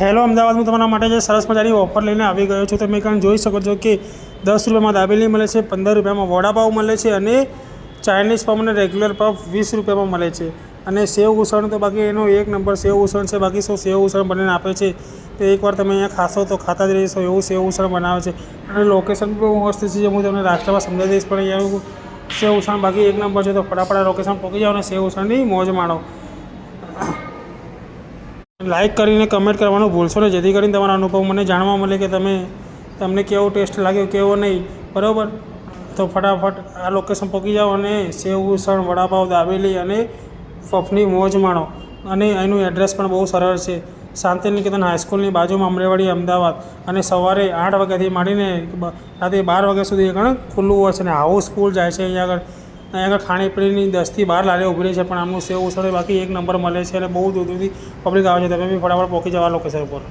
Hello Ahmedabad, હું તમારા માટે જે સરસ મજાની ઓફર લઈને આવી ગયો છું. તમે કારણ જોઈ શકો છો કે 10 રૂપિયામાં દાબેલી મળે છે, 15 રૂપિયામાં વડાપાવ મળે છે અને ચાઇનીઝ પાવ અને રેગ્યુલર પાવ 20 રૂપિયામાં મળે છે. અને સેવ ઉસળ તો બાકી એનો એક નંબર સેવ ઉસળ છે. બાકી શું સેવ ઉસળ બનાવીને આપે છે તો એકવાર તમે અહીંયા ખાશો તો ખાતા જ રહીશો એવું સેવ ઉસળ બનાવે છે. અને લોકેશન બહુ મસ્ત છે, જે હું તમને રાસ્તામાં સમજાવી દઈશ. પણ અહીંયા સેવ ઉસળ બાકી એક નંબર છે. તો ફટાફટ લોકેશન પહોંચી જાઓ અને સેવ ઉસળની મોજ માણો. લાઇક કરીને કમેન્ટ કરવાનું ભૂલશો નહીં, જેથી કરીને તમારો અનુભવ મને જાણવા મળે કે તમને કેવો ટેસ્ટ લાગ્યો કેવો નહીં. બરાબર, તો ફટાફટ આ લોકેશન પહોંચી જાઓ અને સેવ ઉસળ, વડાપાવ, દાબેલી અને પફની મોજ માણો. અને એનું એડ્રેસ પણ બહુ સરળ છે, શાંતિનિકેતન હાઈસ્કૂલની બાજુમાં, અમરેવાડી, અમદાવાદ. અને સવારે 8 વાગ્યાથી માંડીને રાતે 12 વાગ્યા સુધી આગળ ખુલ્લું હોય છે. અને હાઉસફુલ જાય છે. અહીંયા આગળ ખાણીપીણીની 10 થી 12 લારીઓ ઊભી રહી છે, પણ આમનું સેવ ઉસળ બાકી એક નંબર મળે છે અને બહુ દૂર દૂરથી પબ્લિક આવે છે. તમે બી ફટાફટ પહોંચી જવા લોકેશન ઉપર.